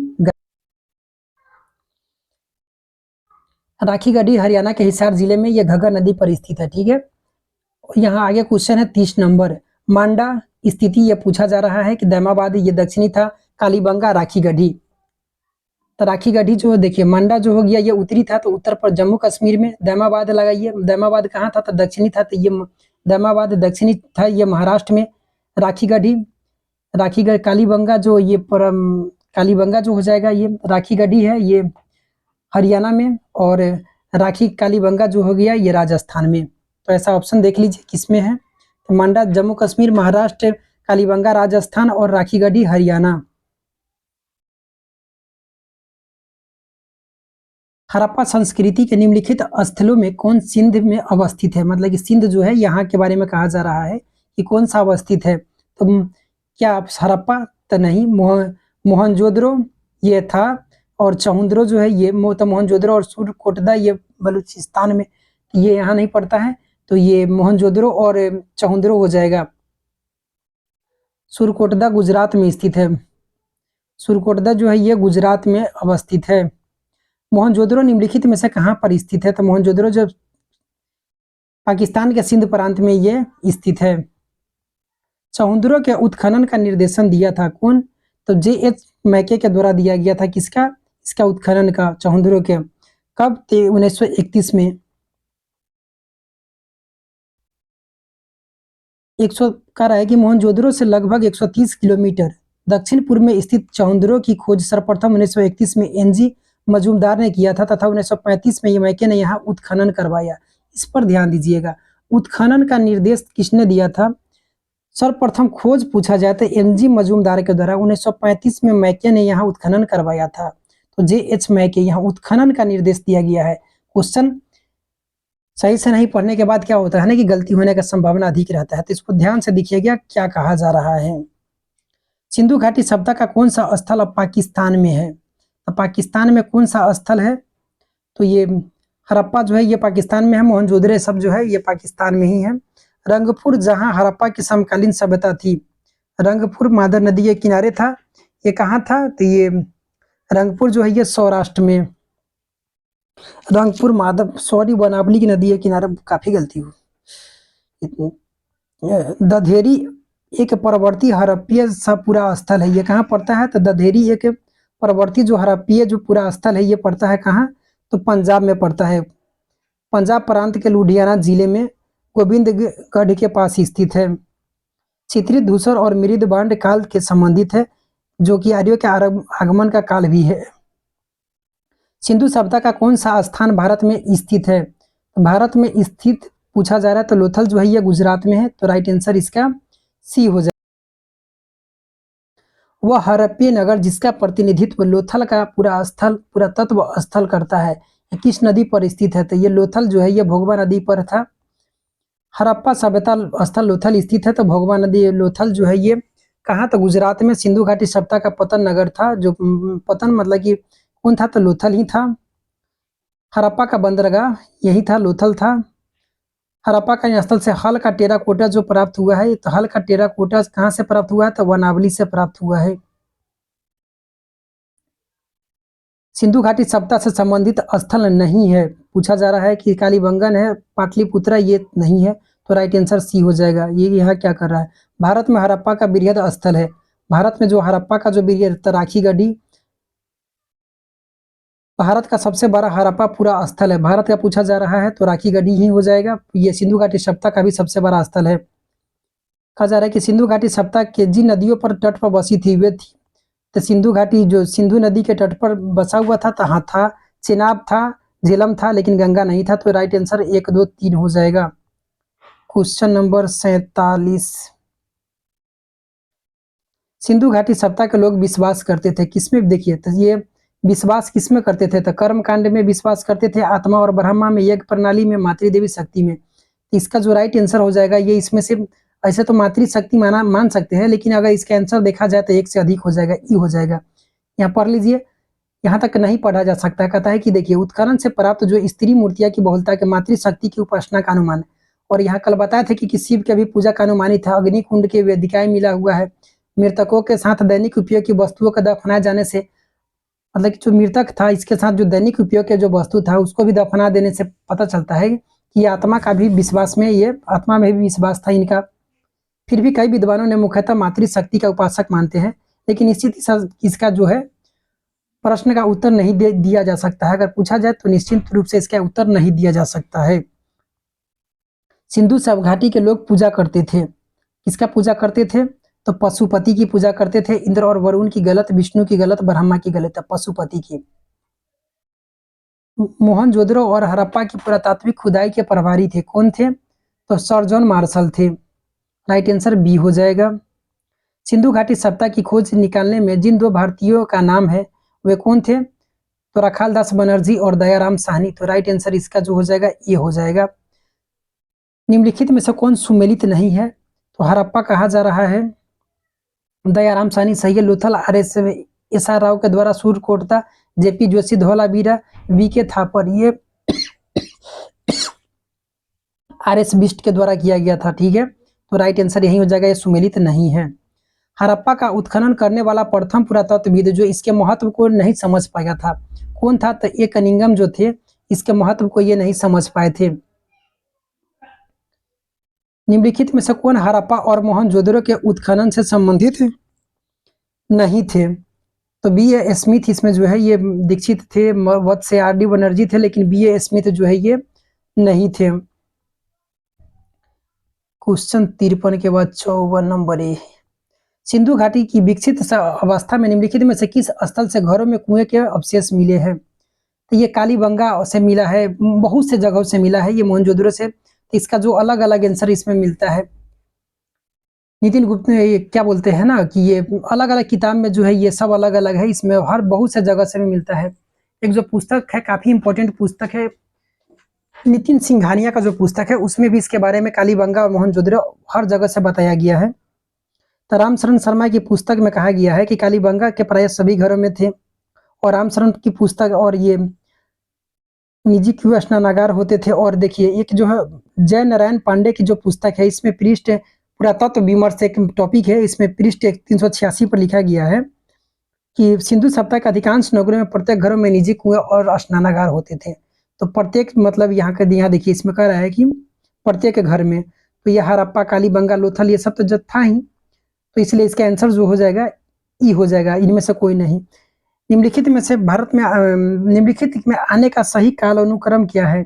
राखीगढ़ी हरियाणा के हिसार जिले में, यह घग्गर नदी पर स्थित है, ठीक है। यहाँ आगे क्वेश्चन है 30 नंबर, मांडा स्थिति ये पूछा जा रहा है कि दैमाबाद ये दक्षिणी था, कालीबंगा राखीगढ़ी, तो राखीगढ़ी जो देखिए मांडा जो हो गया ये उत्तरी था, तो उत्तर पर जम्मू कश्मीर में, दैमाबाद लगाइए, दैमाबाद कहाँ था, तो दक्षिणी था, तो ये दैमाबाद दक्षिणी था, ये महाराष्ट्र में, राखीगढ़ी कालीबंगा जो ये कालीबंगा जो हो जाएगा ये राखीगढ़ी है ये हरियाणा में, और राखी कालीबंगा जो हो गया ये राजस्थान में। तो ऐसा ऑप्शन देख लीजिए किसमें है, तो मांडा जम्मू कश्मीर महाराष्ट्र, कालीबंगा राजस्थान और राखीगढ़ी हरियाणा। हड़प्पा संस्कृति के निम्नलिखित स्थलों में कौन सिंध में अवस्थित है, मतलब कि सिंध जो है यहाँ के बारे में कहा जा रहा है कि कौन सा अवस्थित है, तो क्या हड़प्पा, तो नहीं, मोहनजोदड़ो ये था, और चहुंद्रो जो है ये मोहनजोदड़ो और सूर्यकोटदा ये बलूचिस्तान में, ये यहाँ नहीं पड़ता है, तो ये मोहनजोदड़ो और चहुंद्रो हो जाएगा। सूर्यकोटदा गुजरात में स्थित है, सूर्यकोटदा जो है ये गुजरात में अवस्थित है। मोहनजोदड़ो निम्नलिखित में से कहाँ पर स्थित है? तो मोहनजोदड़ो जो पाकिस्तान के सिंध प्रांत में ये स्थित है। चौहंदुरों के उत्खनन का निर्देशन दिया था कौन? तो J.H. मैके के द्वारा दिया गया था। किसका? इसका उत्खनन का, चौहंदुरों के। कब? 1931 में। 100 कह रहा है कि मोहनजोदड़ो से लगभग 130 किलोमीटर दक्षिण पूर्व में स्थित चौहंदुरों की खोज सर्वप्रथम 1931 में एनजी मजूमदार ने किया था तथा 1935 में मैके ने यहाँ उत्खनन करवाया। इस पर ध्यान दीजिएगा। उत्खनन का निर्देश किसने दिया था? सर्वप्रथम खोज पूछा जाए तो एनजी मजूमदार के द्वारा 1935 में मैके ने यहाँ उत्खनन करवाया था। तो J.H. मैके, यहाँ उत्खनन का निर्देश दिया गया है। क्वेश्चन सही से नहीं पढ़ने के बाद क्या होता है ना कि गलती होने का संभावना अधिक रहता है, तो इसको ध्यान से देखिएगा क्या कहा जा रहा है। सिंधु घाटी सभ्यता का कौन सा स्थल अब पाकिस्तान में है? तो पाकिस्तान में कौन सा स्थल है? तो ये हड़प्पा जो है ये पाकिस्तान में है, मोहनजोदड़ो सब जो है ये पाकिस्तान में ही है। रंगपुर जहां हड़प्पा की समकालीन सभ्यता थी, रंगपुर मादर नदी के किनारे था। ये कहाँ था? तो ये रंगपुर जो है ये सौराष्ट्र में। रंगपुर माधव, सॉरी, वनावली की नदी के किनारे, काफी गलती हुई। दधेरी एक परवर्ती हड़प्पीय पुरा स्थल है। ये कहाँ पड़ता है? तो दधेरी एक परवर्ती जो हड़प्पीय जो पुरा स्थल है ये पड़ता है कहाँ? तो पंजाब में पड़ता है। पंजाब प्रांत के लुधियाना जिले में गोविंदगढ़ के पास स्थित है। चित्रित धूसर और मृद बांड काल के संबंधित है, जो कि आर्यों के आगमन का काल भी है। सिंधु सभ्यता का कौन सा स्थान भारत में स्थित है? भारत में स्थित पूछा जा रहा है तो लोथल जो है ये गुजरात में है। तो राइट आंसर इसका सी हो जाए। वह हड़प्पीय नगर जिसका प्रतिनिधित्व लोथल का पुरातत्व स्थल करता है, किस नदी पर स्थित है? तो ये लोथल जो है ये भोगवा नदी पर था। हड़प्पा सभ्यता स्थल लोथल स्थित है। तो भोगवा नदी लोथल जो है ये कहाँ? तो गुजरात में। सिंधु घाटी सभ्यता का पतन नगर था, जो पतन मतलब कि कौन था? तो लोथल ही था। हड़प्पा का बंदरगाह यही था, लोथल था। हड़प्पा का स्थल से हल का टेराकोटा जो प्राप्त हुआ है, तो हल का टेराकोटा कहाँ से प्राप्त हुआ है? तो वनावली से प्राप्त हुआ है। सिंधु घाटी सभ्यता से संबंधित स्थल नहीं है, पूछा जा रहा है कि कालीबंगन है, पाटलिपुत्रा ये नहीं है। तो राइट आंसर सी हो जाएगा। ये यहाँ क्या कर रहा है? भारत में हड़प्पा का बृहद स्थल है। भारत में जो हड़प्पा का जो बृहद राखी गढ़ी, भारत का सबसे बड़ा हड़प्पा पूरा स्थल है। भारत का पूछा जा रहा है तो राखी गढ़ी ही हो जाएगा। ये सिंधु घाटी सभ्यता का भी सबसे बड़ा स्थल है। कहा जा रहा है कि सिंधु घाटी सभ्यता के जिन नदियों पर तट पर बसी थी वे थी, तो सिंधु घाटी जो सिंधु नदी के तट पर बसा हुआ था, तहाँ था, चेनाब था, झेलम था, लेकिन गंगा नहीं था। तो राइट आंसर 1, 2, 3 हो जाएगा। Question number 47। सिंधु घाटी सभ्यता के लोग विश्वास करते थे किसमें? देखिए तो ये विश्वास किसमें करते थे? तो कर्म कांड में विश्वास करते थे, आत्मा और ब्रह्मा में, यज्ञ प्रणाली में, मातृदेवी शक्ति में। तो इसका जो राइट आंसर हो जाएगा ये इसमें से, ऐसे तो मातृशक्ति मान सकते हैं, लेकिन अगर इसका आंसर देखा जाए तो 1 से अधिक हो जाएगा, ई हो जाएगा। यहाँ पढ़ लीजिए, यहाँ तक नहीं पढ़ा जा सकता है। कहता है कि देखिए उत्खनन से प्राप्त जो स्त्री मूर्तियां की बहुलता के मातृशक्ति की उपासना का अनुमान। और यहाँ कल बताया था कि शिव के भी पूजा का अनुमानित है। अग्निकुंड के वेदिकाएं मिला हुआ है। मृतकों के साथ दैनिक उपयोग की वस्तुओं का दफनाए जाने से, मतलब कि जो मृतक था इसके साथ जो दैनिक उपयोग के जो वस्तु था उसको भी दफना देने से पता चलता है कि आत्मा का भी विश्वास में, ये आत्मा में भी विश्वास था इनका। फिर भी कई विद्वानों ने मुख्यतः मातृशक्ति का उपासक मानते हैं, लेकिन निश्चित इसका जो है प्रश्न का उत्तर नहीं दिया जा सकता है। अगर पूछा जाए तो निश्चित रूप से इसका उत्तर नहीं दिया जा सकता है। सिंधु सब घाटी के लोग पूजा करते थे, किसका पूजा करते थे? तो पशुपति की पूजा करते थे। इंद्र और वरुण की गलत, विष्णु की गलत, ब्रह्मा की गलत, पशुपति की। मोहनजोदड़ो और हड़प्पा की पुरातात्विक खुदाई के प्रभारी थे, कौन थे? तो सर जॉन मार्शल थे। राइट आंसर बी हो जाएगा। सिंधु घाटी सभ्यता की खोज निकालने में जिन 2 भारतीयों का नाम है वे कौन थे? तो रखाल दास बनर्जी और दयाराम साहनी। तो राइट आंसर इसका जो हो जाएगा ये हो जाएगा। निम्नलिखित में से कौन सुमेलित नहीं है? तो हड़प्पा कहा जा रहा है, दयाराम साहनी सही है। लोथल SR राव के द्वारा सूरकोटता, JP जोशी, धौलावीरा, VK थापर, ये RS बिष्ट के द्वारा किया गया था। ठीक है, तो राइट आंसर यही हो जाएगा, ये सुमेलित नहीं है। हड़प्पा का उत्खनन करने वाला प्रथम पुरातत्वविद जो इसके महत्व को नहीं समझ पाया था कौन था? तो ये कनिंगम जो थे इसके महत्व को ये नहीं समझ पाए थे। निम्नलिखित में से कौन हड़प्पा और मोहनजोदड़ो के उत्खनन से संबंधित नहीं थे? तो बी ए स्मिथ इसमें जो है ये दीक्षित थे, वत से आर डी बनर्जी थे, लेकिन बी ए स्मिथ जो है ये नहीं थे। क्वेश्चन 53 के बाद 54 नंबर ए, सिंधु घाटी की विकसित अवस्था में निम्नलिखित में से किस स्थल से घरों में कुएं के अवशेष मिले हैं? तो ये कालीबंगा से मिला है, बहुत से जगहों से मिला है, ये मोहनजोदड़ो से। तो इसका जो अलग अलग आंसर इसमें मिलता है, नितिन गुप्त ने ये क्या बोलते हैं ना कि ये अलग अलग किताब में जो है ये सब अलग अलग है, इसमें हर बहुत से जगह से भी मिलता है। एक जो पुस्तक है काफी इंपॉर्टेंट पुस्तक है, नितिन सिंघानिया का जो पुस्तक है उसमें भी इसके बारे में कालीबंगा और मोहनजोदड़ो हर जगह से बताया गया है। तो रामशरण शर्मा की पुस्तक में कहा गया है कि कालीबंगा के प्राय सभी घरों में थे, और रामशरण की पुस्तक और ये निजी क्यों स्नानागार होते थे। और देखिए एक जो है जय नारायण पांडे की जो पुस्तक है इसमें पृष्ठ पुरातत्व विमर्श एक टॉपिक है, इसमें पृष्ठ 386 पर लिखा गया है कि सिंधु सभ्यता के अधिकांश नगरों में प्रत्येक घरों में निजी कुएं और स्नानागार होते थे। तो प्रत्येक मतलब यहाँ देखिए इसमें कह रहा है कि प्रत्येक घर में, तो ये हड़प्पा, कालीबंगा, लोथल ये सब तो जब था ही, तो इसलिए इसका आंसर जो हो जाएगा ई हो जाएगा, इनमें से कोई नहीं। निम्नलिखित में से भारत में निम्नलिखित में आने का सही कालानुक्रम क्या है?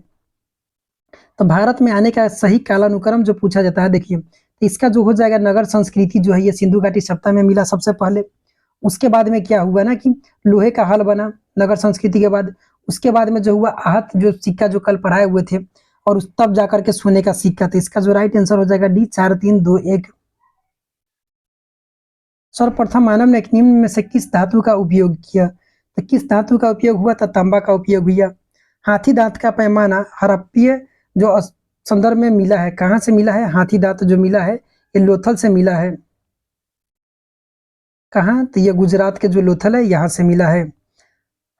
तो भारत में आने का सही कालानुक्रम जो पूछा जाता है, देखिए तो इसका जो हो जाएगा नगर संस्कृति जो है ये सिंधु घाटी सभ्यता में मिला सबसे पहले। उसके बाद में क्या हुआ ना कि लोहे का हल बना नगर संस्कृति के बाद। उसके बाद में जो हुआ आहत जो सिक्का जो कल पढ़ाए हुए थे, और उस तब जाकर के सोने का सिक्का। तो इसका जो राइट आंसर हो जाएगा डी 4 3 2 1। सर्वप्रथम मानव ने निम्न में से किस धातु का उपयोग किया? तो किस धातु का उपयोग हुआ? तो तांबा का उपयोग हुआ। हाथी दांत का पैमाना हड़प्पीय जो संदर्भ में मिला है, कहाँ से मिला है? हाथी दांत जो मिला है ये लोथल से मिला है। कहाँ? तो ये गुजरात के जो लोथल है यहाँ से मिला है।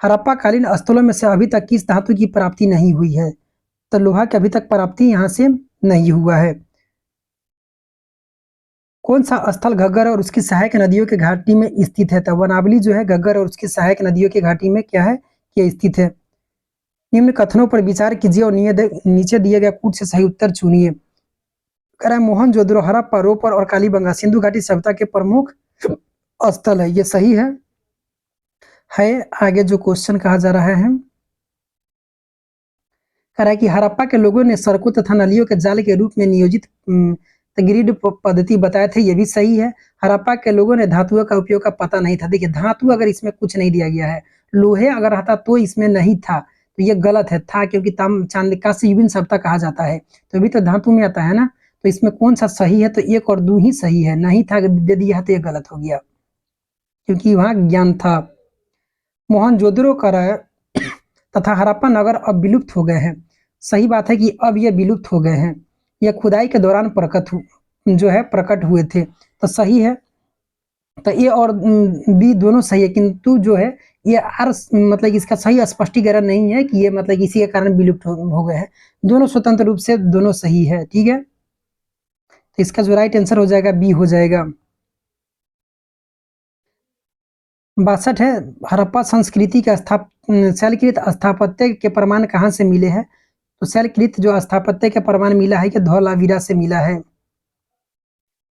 हड़प्पा कालीन स्थलों में से अभी तक किस धातु की प्राप्ति नहीं हुई है? तो लोहा की अभी तक प्राप्ति यहाँ से नहीं हुआ है। कौन सा स्थल घग्गर और उसकी सहायक नदियों के घाटी में स्थित है? तो वनावली जो है घग्गर और उसकी सहायक नदियों की घाटी में क्या है? ये स्थित है। निम्न कथनों पर विचार कीजिए और नीचे दिए गए कूट से सही उत्तर चुनिए। कह रहा है मोहनजोदड़ो, हड़प्पा, रोपर और कालीबंगा सिंधु घाटी सभ्यता के प्रमुख स्थल है, ये सही है। आगे जो क्वेश्चन कहा जा रहा है, कह रहा है कि हड़प्पा के लोगों ने सड़कों तथा नलियों के जाल के रूप में नियोजित ग्रिड पद्धति बताए थे, ये भी सही है। हड़प्पा के लोगों ने धातुओं का उपयोग का पता नहीं था। देखिए धातु अगर इसमें कुछ नहीं दिया गया है, लोहे अगर रहता तो इसमें नहीं था, तो ये गलत है। था क्योंकि ताम चांदिका से युगीन सभ्यता कहा जाता है, तो अभी तो धातु में आता है ना, तो इसमें कौन सा सही है? तो 1 और 2 ही सही है, नहीं था दे दिया तो ये गलत हो गया क्योंकि वहां ज्ञान था। मोहनजोदड़ो का तथा हड़प्पा नगर अब विलुप्त हो गए हैं, सही बात है कि अब ये विलुप्त हो गए हैं। यह खुदाई के दौरान प्रकट हुए थे, तो सही है। तो ए और बी दोनों सही है, किंतु जो है ये आर मतलब इसका सही स्पष्टीकरण नहीं है कि ये मतलब इसी के कारण विलुप्त हो गए हैं। दोनों स्वतंत्र रूप से दोनों सही है, ठीक है। तो इसका जो राइट आंसर हो जाएगा बी हो जाएगा। 62 है, हड़प्पा संस्कृति के शैलकृत स्थापत्य के प्रमाण कहाँ से मिले हैं? तो शैलकृत जो स्थापत्य के प्रमाण मिला है कि धौलावीरा से मिला है।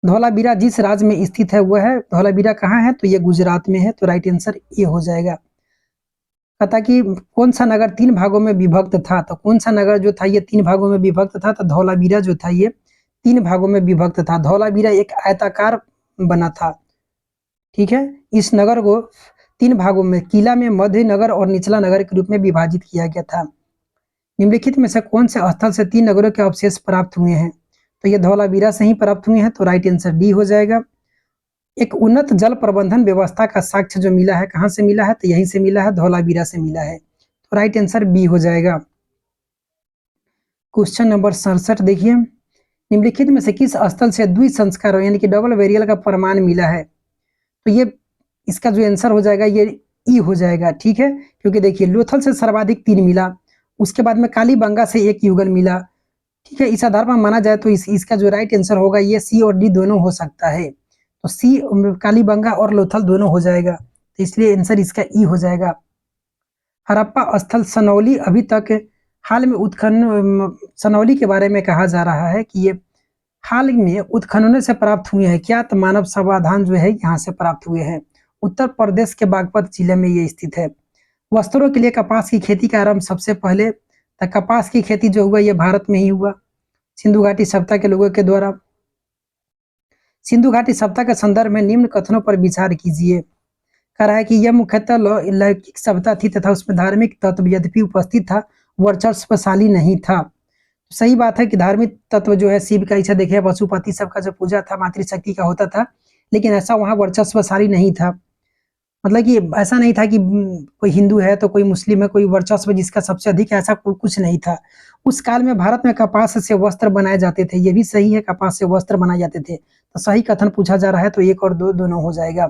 धौलावीरा जिस राज्य में स्थित है वह है, धौलावीरा कहाँ है? तो ये गुजरात में है, तो राइट आंसर ये हो जाएगा। पता कि कौन सा नगर 3 भागों में विभक्त था? तो कौन सा नगर जो था ये 3 भागों में विभक्त था? तो धौलावीरा जो था ये 3 भागों में विभक्त था। धौलावीरा एक आयताकार बना था, ठीक है। इस नगर को 3 भागों में, किला में, मध्य नगर और निचला नगर के रूप में विभाजित किया गया था। निम्नलिखित में से कौन से स्थल से 3 नगरों के अवशेष प्राप्त हुए हैं? तो ये धौलावीरा से ही प्राप्त हुए हैं, तो राइट आंसर डी हो जाएगा। एक उन्नत जल प्रबंधन व्यवस्था का साक्ष्य जो मिला है कहाँ से मिला है? तो यहीं से मिला है, धौलावीरा से मिला है, तो राइट आंसर बी हो जाएगा। क्वेश्चन नंबर 67 देखिए, निम्नलिखित में से किस स्थल से द्विसंस्कार यानी कि डबल वेरियल का प्रमाण मिला है? तो ये इसका जो आंसर हो जाएगा ये ई हो जाएगा, ठीक है। क्योंकि देखिए लोथल से सर्वाधिक 3 मिला, उसके बाद में कालीबंगा से 1 युगल मिला, ठीक है। इस आधार पर माना जाए तो इसका जो राइट आंसर होगा ये सी और डी दोनों हो सकता है। तो सी कालीबंगा और लोथल दोनों हो जाएगा, तो इसलिए आंसर इसका ई हो जाएगा। हड़प्पा स्थल सनौली अभी तक हाल में उत्खनन सनौली के बारे में कहा जा रहा है कि ये हाल में उत्खननों से प्राप्त हुए हैं क्या, तो मानव समाधान जो है यहाँ से प्राप्त हुए हैं। उत्तर प्रदेश के बागपत जिले में ये स्थित है। वस्त्रों के लिए कपास की खेती का आरंभ सबसे पहले, तो कपास की खेती जो हुआ ये भारत में ही हुआ सिंधु घाटी सभ्यता के लोगों के द्वारा। सिंधु घाटी सभ्यता के संदर्भ में निम्न कथनों पर विचार कीजिए। कह रहा है कि यह मुख्यतः लौकिक सभ्यता थी तथा उसमें धार्मिक तत्व यद्यपि उपस्थित था, वर्चस्वशाली नहीं था। सही बात है कि धार्मिक तत्व जो है शिव का इच्छा देखिए, पशुपति सबका जो पूजा था मातृशक्ति का होता था, लेकिन ऐसा वहाँ वर्चस्वशाली नहीं था। मतलब कि ऐसा नहीं था कि कोई हिंदू है तो कोई मुस्लिम है, कोई वर्चस्व जिसका सबसे अधिक है, ऐसा कुछ नहीं था। उस काल में भारत में कपास से वस्त्र बनाए जाते थे, ये भी सही है, कपास से वस्त्र बनाए जाते थे। तो सही कथन पूछा जा रहा है, तो 1 और 2 दोनों हो जाएगा।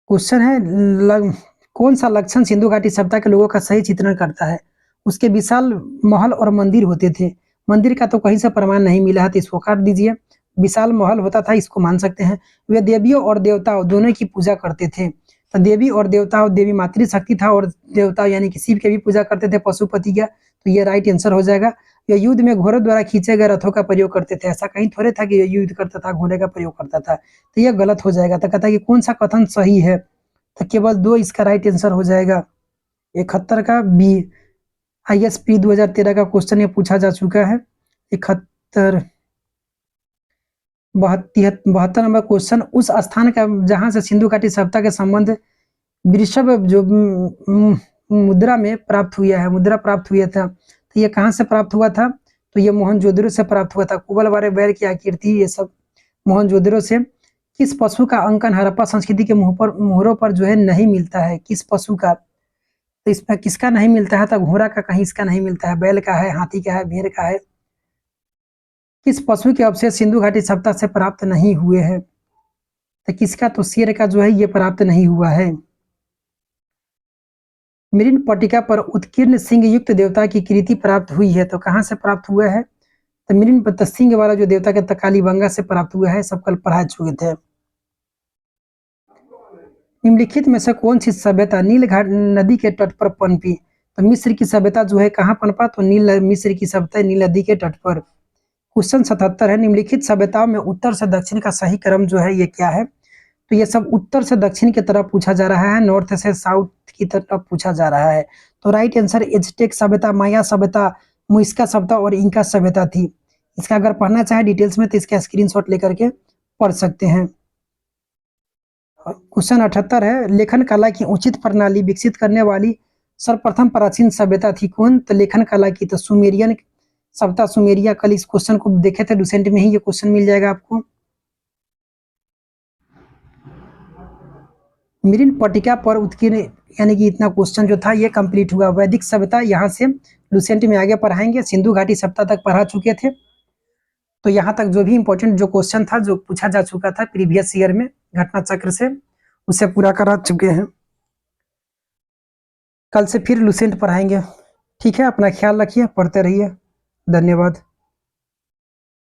क्वेश्चन है कौन सा लक्षण सिंधु घाटी सभ्यता के लोगों का सही चित्रण करता है। उसके विशाल महल और मंदिर होते थे। मंदिर का तो कहीं से प्रमाण नहीं मिला है, तो इसको काट दीजिए। विशाल महल होता था, इसको मान सकते हैं। वे देवियों और देवताओं दोनों की पूजा करते थे। तो देवी और देवताओं, देवी मातृशक्ति था और देवता यानी कि शिव के भी पूजा करते थे, पशुपति का, तो ये राइट आंसर हो जाएगा। ये युद्ध में घोड़ों द्वारा खींचे गए रथों का प्रयोग करते थे। ऐसा कहीं थोड़े था कि ये युद्ध करता था घोड़े का प्रयोग करता था, तो ये गलत हो जाएगा। तो कहता है कि कौन सा कथन सही है, तो केवल 2 इसका राइट आंसर हो जाएगा। 71 का बी। ISP 2013 का क्वेश्चन ये पूछा जा चुका है। 71 72 नंबर क्वेश्चन, उस स्थान का जहां से सिंधु घाटी सभ्यता के संबंध वृषभ जो मुद्रा में प्राप्त हुआ है, मुद्रा प्राप्त हुआ था, तो ये कहाँ से प्राप्त हुआ था, तो ये मोहनजोदड़ो से प्राप्त हुआ था। कुबल वाले बैल की आकृति ये सब मोहनजोदड़ो से। किस पशु का अंकन हड़प्पा संस्कृति के मोहरों पर जो है नहीं मिलता है, किस पशु का, तो इसमें किसका नहीं मिलता है, तो घोड़ा का कहीं इसका नहीं मिलता है, बैल का है, हाथी का है, भेड़ का है। किस पशु के अवशेष सिंधु घाटी सभ्यता से प्राप्त नहीं हुए हैं, तो किसका, तो शेर का जो है ये प्राप्त नहीं हुआ है। मिरिन पट्टिका पर उत्कीर्ण सिंह युक्त देवता की कृति प्राप्त हुई है, तो कहाँ से प्राप्त हुआ है, तो मिरिन सिंह वाला जो देवता के कालीबंगा से प्राप्त हुआ है, सब कल पढ़ा चुके थे। निम्नलिखित में से कौन सी सभ्यता नील घाट नदी के तट पर पनपी, तो मिस्र की सभ्यता जो है कहाँ पनपा, तो मिस्र की सभ्यता नील नदी के तट पर। क्वेश्चन 77 है, निम्नलिखित सभ्यताओं में उत्तर से दक्षिण का सही क्रम जो है ये क्या है, तो ये सब उत्तर से दक्षिण की तरफ पूछा जा रहा है, नॉर्थ से साउथ की तरफ पूछा जा रहा है। तो राइट आंसर एज़टेक सभ्यता, माया सभ्यता, मुइस्का सभ्यता और इंका सभ्यता थी। इसका अगर पढ़ना चाहे डिटेल्स में तो इसका स्क्रीनशॉट लेकर के पढ़ सकते हैं। क्वेश्चन 78 है, लेखन कला की उचित प्रणाली विकसित करने वाली सर्वप्रथम प्राचीन सभ्यता थी कौन, तो लेखन कला की तो सुमेरियन सभ्यता, सुमेरिया। कल इस क्वेश्चन को देखे थे रिसेंट में ही, ये क्वेश्चन मिल जाएगा आपको। मिरिन पट्टिका पर उत्कीर्ण यानी कि इतना क्वेश्चन जो था ये कंप्लीट हुआ। वैदिक सभ्यता यहाँ से लुसेंट में आगे पढ़ाएंगे, सिंधु घाटी सभ्यता तक पढ़ा चुके थे। तो यहाँ तक जो भी इंपॉर्टेंट जो क्वेश्चन था जो पूछा जा चुका था प्रीवियस ईयर में घटना चक्र से, उसे पूरा करा चुके हैं। कल से फिर लुसेंट पढ़ाएंगे। ठीक है, अपना ख्याल रखिए, पढ़ते रहिए। धन्यवाद।